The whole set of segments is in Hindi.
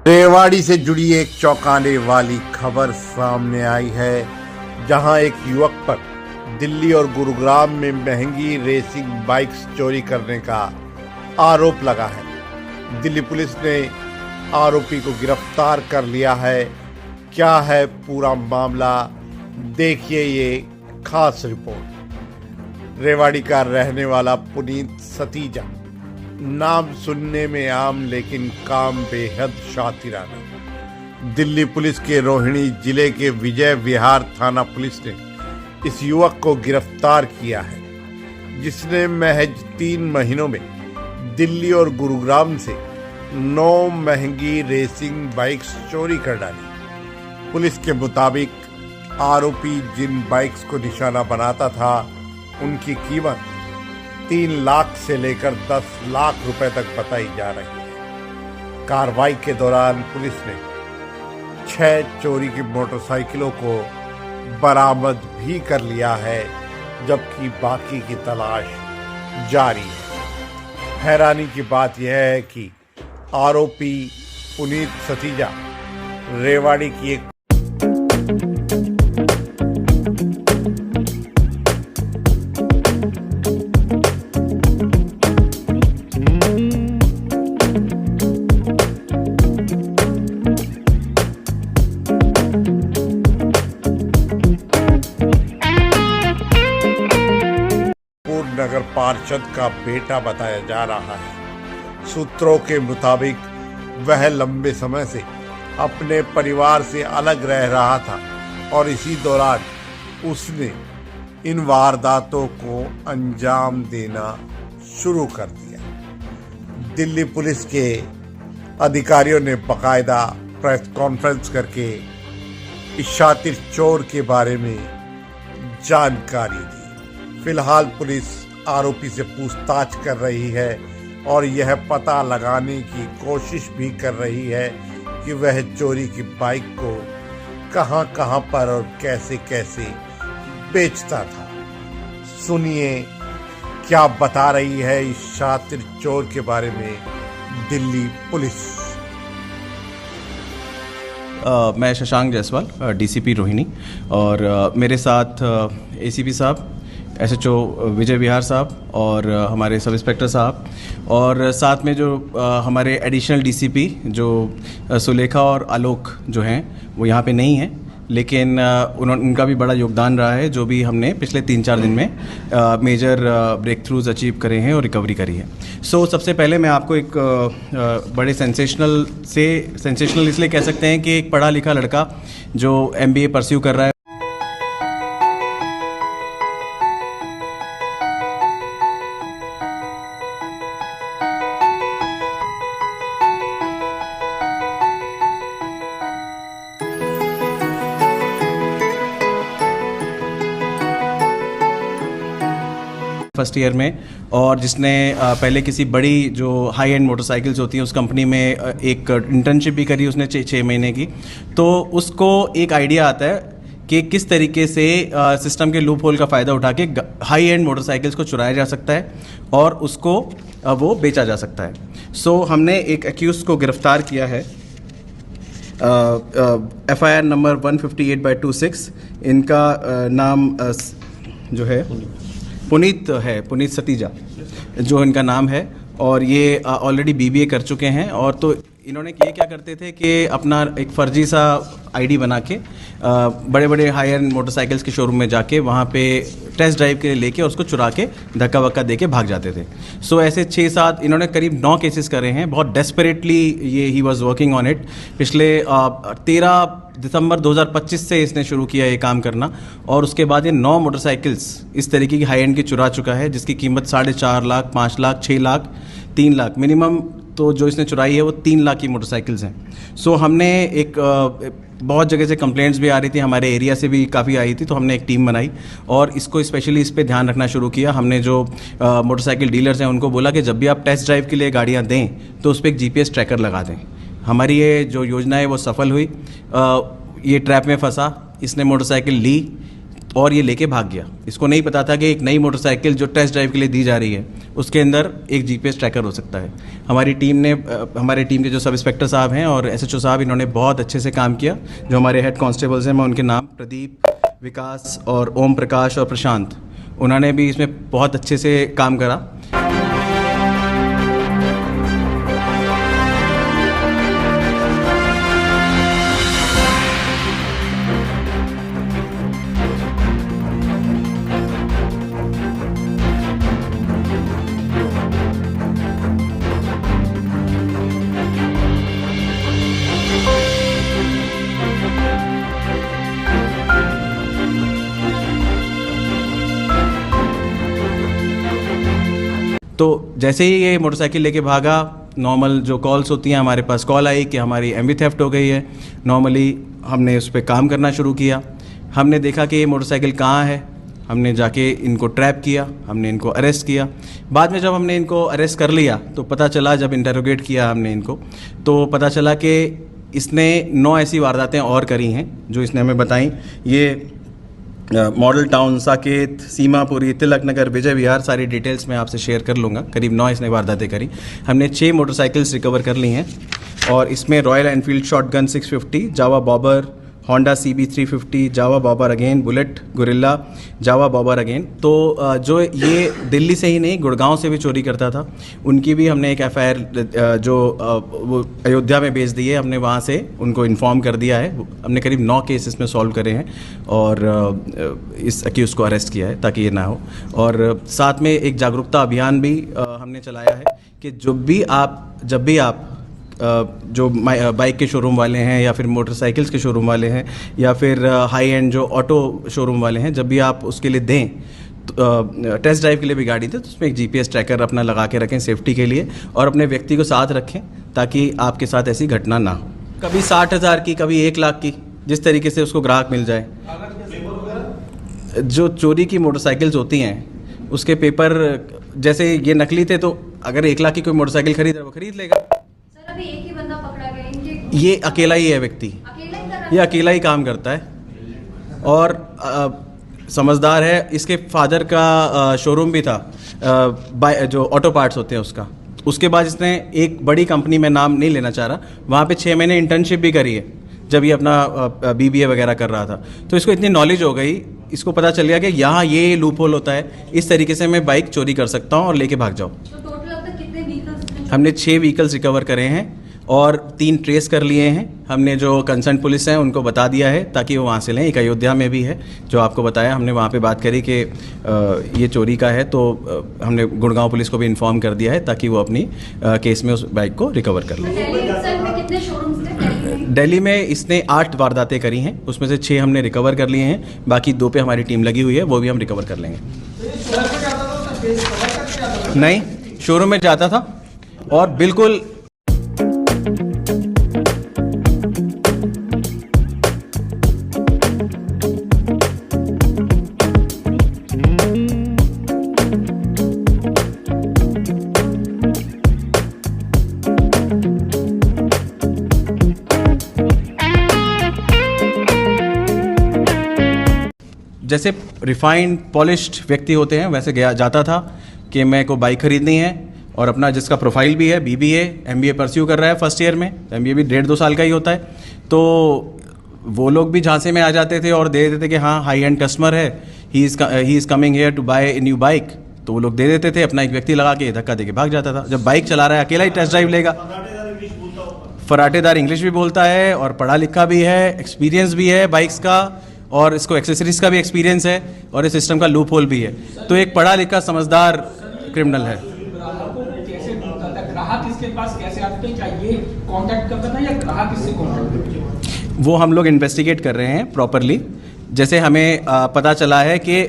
रेवाड़ी से जुड़ी एक चौंकाने वाली खबर सामने आई है, जहां एक युवक पर दिल्ली और गुरुग्राम में महंगी रेसिंग बाइक्स चोरी करने का आरोप लगा है। दिल्ली पुलिस ने आरोपी को गिरफ्तार कर लिया है। क्या है पूरा मामला, देखिए ये खास रिपोर्ट। रेवाड़ी का रहने वाला पुनीत सतीजा, नाम सुनने में आम लेकिन काम बेहद शातिराना। दिल्ली पुलिस के रोहिणी जिले के विजय विहार थाना पुलिस ने इस युवक को गिरफ्तार किया है, जिसने महज 3 महीनों में दिल्ली और गुरुग्राम से 9 महंगी रेसिंग बाइक्स चोरी कर डाली। पुलिस के मुताबिक आरोपी जिन बाइक्स को निशाना बनाता था, उनकी कीमत 3 लाख से लेकर 10 लाख रुपए तक बताई जा रही है। कार्रवाई के दौरान पुलिस ने 6 चोरी की मोटरसाइकिलों को बरामद भी कर लिया है, जबकि बाकी की तलाश जारी है। हैरानी की बात यह है कि आरोपी पुनीत सतीजा रेवाड़ी की एक नगर पार्षद का बेटा बताया जा रहा है। सूत्रों के मुताबिक वह लंबे समय से अपने परिवार से अलग रह रहा था और इसी दौरान उसने इन वारदातों को अंजाम देना शुरू कर दिया। दिल्ली पुलिस के अधिकारियों ने बाकायदा प्रेस कॉन्फ्रेंस करके इस शातिर चोर के बारे में जानकारी दी। फिलहाल पुलिस आरोपी से पूछताछ कर रही है और यह पता लगाने की कोशिश भी कर रही है कि वह चोरी की बाइक को कहां पर और कैसे कैसे बेचता था। सुनिए क्या बता रही है इस शातिर चोर के बारे में दिल्ली पुलिस। मैं शशांक जायसवाल, डीसीपी रोहिणी, और मेरे साथ एसीपी साहब, एसएचओ विजय विहार साहब और हमारे सब इंस्पेक्टर साहब, और साथ में जो हमारे एडिशनल डीसीपी जो सुलेखा और आलोक जो हैं वो यहाँ पे नहीं हैं, लेकिन उनका भी बड़ा योगदान रहा है, जो भी हमने पिछले 3-4 दिन में मेजर ब्रेक थ्रूज अचीव करे हैं और रिकवरी करी है। सबसे पहले मैं आपको एक बड़े सेंसेशनल इसलिए कह सकते हैं कि एक पढ़ा लिखा लड़का जो MBA परस्यू कर रहा है, फर्स्ट ईयर में, और जिसने पहले किसी बड़ी जो हाई एंड मोटरसाइकिल्स होती हैं उस कंपनी में एक इंटर्नशिप भी करी उसने 6 महीने की। तो उसको एक आइडिया आता है कि किस तरीके से सिस्टम के लूप होल का फ़ायदा उठा के हाई एंड मोटरसाइकिल्स को चुराया जा सकता है और उसको वो बेचा जा सकता है। हमने एक एक्यूज को गिरफ्तार किया है, FIR नंबर 158/26। इनका नाम जो है पुनीत सतीजा जो इनका नाम है, और ये ऑलरेडी BBA कर चुके हैं। और तो इन्होंने ये क्या करते थे कि अपना एक फर्जी सा ID बना के बड़े बड़े हाई एंड मोटरसाइकिल्स के शोरूम में जाके वहाँ पे टेस्ट ड्राइव के लिए लेके उसको चुरा के धक्का वक्का दे के भाग जाते थे। ऐसे 6-7 इन्होंने करीब 9 केसेस करे हैं। बहुत desperately he was working on it. पिछले 13 दिसंबर 2025 से इसने शुरू किया ये काम करना, और उसके बाद ये 9 मोटरसाइकिल्स इस तरीके की हाई एंड की चुरा चुका है, जिसकी कीमत 4.5 लाख, 5 लाख, 6 लाख, 3 लाख, मिनिमम तो जो इसने चुराई है वो 3 लाख की मोटरसाइकिल्स हैं। हमने एक बहुत जगह से कंप्लेंट्स भी आ रही थी, हमारे एरिया से भी काफ़ी आई थी, तो हमने एक टीम बनाई और इसको स्पेशली इस पे ध्यान रखना शुरू किया। हमने जो मोटरसाइकिल डीलर्स हैं उनको बोला कि जब भी आप टेस्ट ड्राइव के लिए गाड़ियाँ दें तो उस पर एक GPS ट्रैकर लगा दें। हमारी ये जो योजना है वो सफल हुई। ये ट्रैप में फंसा, इसने मोटरसाइकिल ली और ये लेके भाग गया। इसको नहीं पता था कि एक नई मोटरसाइकिल जो टेस्ट ड्राइव के लिए दी जा रही है उसके अंदर एक जीपीएस ट्रैकर हो सकता है। हमारी टीम के जो सब इंस्पेक्टर साहब हैं और एसएचओ साहब, इन्होंने बहुत अच्छे से काम किया। जो हमारे हेड कांस्टेबल्स हैं, मैं उनके नाम प्रदीप, विकास और ओम प्रकाश और प्रशांत, उन्होंने भी इसमें बहुत अच्छे से काम करा। तो जैसे ही ये मोटरसाइकिल लेके भागा, नॉर्मल जो कॉल्स होती हैं, हमारे पास कॉल आई कि हमारी एमवी थेफ्ट हो गई है। नॉर्मली हमने उस पर काम करना शुरू किया। हमने देखा कि ये मोटरसाइकिल कहाँ है, हमने जाके इनको ट्रैप किया, हमने इनको अरेस्ट किया। बाद में जब हमने इनको अरेस्ट कर लिया तो पता चला, जब इंटरोगेट किया हमने इनको, तो पता चला कि इसने 9 ऐसी वारदातें और करी हैं जो इसने हमें बताई। ये मॉडल टाउन, साकेत, सीमापुरी, तिलक नगर, विजय विहार, सारी डिटेल्स मैं आपसे शेयर कर लूँगा। करीब 9 इसने वारदातें करी। हमने 6 मोटरसाइकिल्स रिकवर कर ली हैं और इसमें रॉयल एनफील्ड शॉटगन 650, जावा बॉबर, होंडा CB 350, जावा बॉबर अगेन, बुलेट, गुरिल्ला, जावा बॉबर अगेन। तो जो ये दिल्ली से ही नहीं, गुड़गांव से भी चोरी करता था, उनकी भी हमने एक FIR जो वो अयोध्या में भेज दी है। हमने वहाँ से उनको इन्फॉर्म कर दिया है। हमने करीब 9 केस इसमें सॉल्व करे हैं और इस अक्यूज़ को अरेस्ट किया है ताकि ये ना हो। और साथ में एक जागरूकता अभियान भी हमने चलाया है कि जब भी आप जो बाइक के शोरूम वाले हैं या फिर मोटरसाइकिल्स के शोरूम वाले हैं या फिर हाई एंड जो ऑटो शोरूम वाले हैं, जब भी आप उसके लिए दें, तो टेस्ट ड्राइव के लिए भी गाड़ी दें, तो उसमें एक जीपीएस ट्रैकर अपना लगा के रखें सेफ्टी के लिए और अपने व्यक्ति को साथ रखें ताकि आपके साथ ऐसी घटना ना हो। कभी 60,000 की, कभी 1 लाख की, जिस तरीके से उसको ग्राहक मिल जाए। जो चोरी की मोटरसाइकिल्स होती हैं उसके पेपर, जैसे ये नकली थे, तो अगर 1 लाख की कोई मोटरसाइकिल खरीद रहा है वो खरीद लेगा। अभी एक ही बंदा पकड़ा गया, इनके ये अकेला ही है व्यक्ति, अकेला ही कर रहा ये अकेला ही काम करता है और समझदार है। इसके फादर का शोरूम भी था जो ऑटो पार्ट्स होते हैं उसका। उसके बाद इसने एक बड़ी कंपनी में, नाम नहीं लेना चाह रहा, वहाँ पे 6 महीने इंटर्नशिप भी करी है जब ये अपना BBA वगैरह कर रहा था। तो इसको इतनी नॉलेज हो गई, इसको पता चल गया कि यहाँ ये लूप होल होता है, इस तरीके से मैं बाइक चोरी कर सकता हूँ और लेके भाग जाऊँ। तो टोटल अब तक कितने व्हीकल्स? हमने 6 व्हीकल्स रिकवर करे हैं और 3 ट्रेस कर लिए हैं। हमने जो कंसर्न पुलिस है उनको बता दिया है ताकि वो वहाँ से लें। एक अयोध्या में भी है जो आपको बताया, हमने वहाँ पे बात करी कि ये चोरी का है, तो हमने गुड़गांव पुलिस को भी इन्फॉर्म कर दिया है ताकि वो अपनी केस में उस बाइक को रिकवर कर लें। दिल्ली itself में कितने शोरूम्स थे दिल्ली में इसने 8 वारदातें करी हैं, उसमें से 6 हमने रिकवर कर लिए हैं, बाकी 2 पे हमारी टीम लगी हुई है, वो भी हम रिकवर कर लेंगे। नहीं, शोरूम में जाता था और बिल्कुल जैसे रिफाइंड पॉलिश्ड व्यक्ति होते हैं वैसे जाता था कि मैं को बाइक खरीदनी है और अपना जिसका प्रोफाइल भी है, BBA MBA परस्यू कर रहा है फर्स्ट ईयर में, MBA भी 1.5-2 साल का ही होता है, तो वो लोग भी झांसे में आ जाते थे और दे देते थे कि हाँ हाई एंड कस्टमर है, he is coming here to buy a new bike, तो वो लोग दे देते थे, अपना एक व्यक्ति लगा के धक्का दे के भाग जाता था। जब बाइक चला रहा है, अकेला ही टेस्ट ड्राइव लेगा, फराटेदार इंग्लिश भी बोलता है और पढ़ा लिखा भी है, एक्सपीरियंस भी है बाइक्स का, और इसको एक्सेसरीज का भी एक्सपीरियंस है और इस सिस्टम का लूप होल भी है, तो एक पढ़ा लिखा समझदार क्रिमिनल है। ग्राहक इसके पास कैसे आते हैं, क्या ये कांटेक्ट करता था या ग्राहक इससे कांटेक्ट करते हैं? वो हम लोग इन्वेस्टिगेट कर रहे हैं प्रॉपरली। जैसे हमें पता चला है कि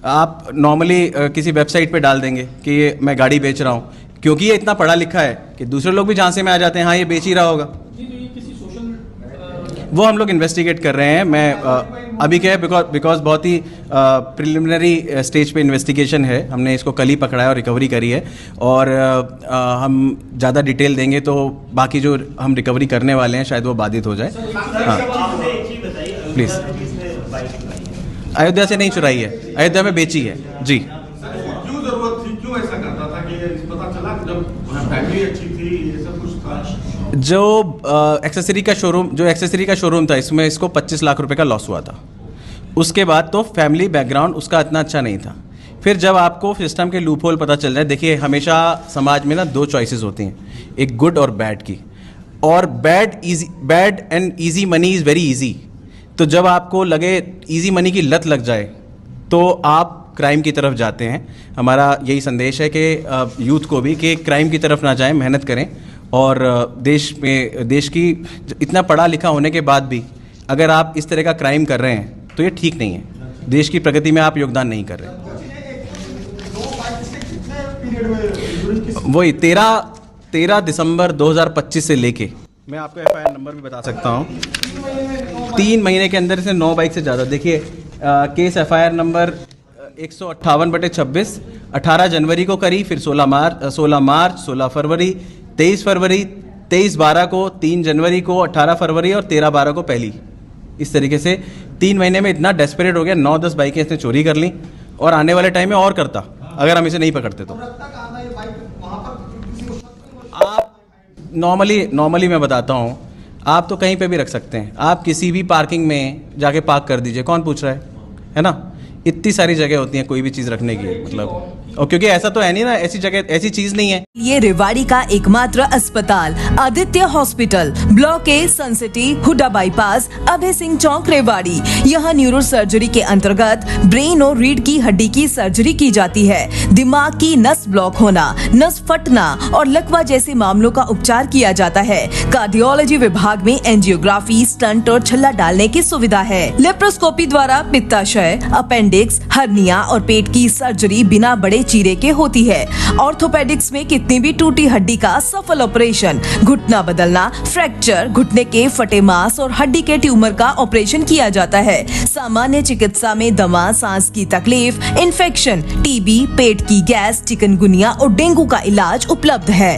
आप नॉर्मली किसी वेबसाइट पे डाल देंगे कि मैं गाड़ी बेच रहा हूँ, क्योंकि ये इतना पढ़ा लिखा है कि दूसरे लोग भी झांसे में आ जाते हैं, हाँ ये बेच ही रहा होगा। वो हम लोग इन्वेस्टिगेट कर रहे हैं। मैं अभी क्या है, बिकॉज बहुत ही प्रिलिमिनरी स्टेज पे इन्वेस्टिगेशन है, हमने इसको कल ही पकड़ा है और रिकवरी करी है, और हम ज़्यादा डिटेल देंगे तो बाकी जो हम रिकवरी करने वाले हैं शायद वो बाधित हो जाए। हाँ प्लीज़। अयोध्या से नहीं चुराई है, अयोध्या में बेची है जी। क्यों जरूरत थी, क्यों ऐसा करता था कि पता चला कि जब फैमिली अच्छी थी ये सब कुछ था? जो एक्सेसरी का शोरूम था, इसमें इसको 25 लाख रुपए का लॉस हुआ था। उसके बाद तो फैमिली बैकग्राउंड उसका इतना अच्छा नहीं था। फिर जब आपको सिस्टम के लूप होल पता चल रहा है, देखिए हमेशा समाज में ना दो चॉइसेस होती हैं, एक गुड और बैड की, और bad and easy money is very easy. तो जब आपको लगे ईजी मनी की लत लग जाए तो आप क्राइम की तरफ जाते हैं। हमारा यही संदेश है कि यूथ को भी कि क्राइम की तरफ ना जाएं, मेहनत करें। और देश की इतना पढ़ा लिखा होने के बाद भी अगर आप इस तरह का क्राइम कर रहे हैं तो ये ठीक नहीं है, देश की प्रगति में आप योगदान नहीं कर रहे। वही 13 दिसंबर 2025 से लेके, मैं आपको FIR नंबर भी बता सकता हूँ, 3 महीने के अंदर से 9 बाइक से ज़्यादा। देखिए केस FIR नंबर 158/26 18 जनवरी को करी, फिर 16 मार्च, 16 फरवरी, 23 फरवरी, 23/12 को, 3 जनवरी को, 18 फरवरी और 13/12 को पहली। इस तरीके से 3 महीने में इतना डेस्परेट हो गया, 9-10 बाइकें इसने चोरी कर ली और आने वाले टाइम में और करता अगर हम इसे नहीं पकड़ते तो। आप नॉर्मली मैं बताता हूँ, आप तो कहीं पे भी रख सकते हैं, आप किसी भी पार्किंग में जाके पार्क कर दीजिए, कौन पूछ रहा है ना? इतनी सारी जगह होती हैं कोई भी चीज़ रखने की, मतलब, और क्योंकि ऐसा तो है नहीं ना, ऐसी जगह ऐसी चीज़ नहीं है। ये रेवाड़ी का एकमात्र अस्पताल Aditya hospital, block A, Sun City, HUDA bypass, Abhay Singh Chowk, Rewari. यहाँ न्यूरो सर्जरी के अंतर्गत ब्रेन और रीढ़ की हड्डी की सर्जरी की जाती है। दिमाग की नस ब्लॉक होना, नस फटना और लकवा जैसे मामलों का उपचार किया जाता है। कार्डियोलॉजी विभाग में एंजियोग्राफी, स्टंट और छल्ला डालने की सुविधा है। लेप्रोस्कोपी द्वारा पित्ताशय, अपेंडिक्स, हर्निया और पेट की सर्जरी बिना बड़े चीरे के होती है। ऑर्थोपेडिक्स में कितनी भी टूटी हड्डी का सफल ऑपरेशन, घुटना बदलना, फ्रैक्चर, घुटने के फटे मांस और हड्डी के ट्यूमर का ऑपरेशन किया जाता है। सामान्य चिकित्सा में दमा, सांस की तकलीफ, इन्फेक्शन, टीबी, पेट की गैस, चिकनगुनिया और डेंगू का इलाज उपलब्ध है।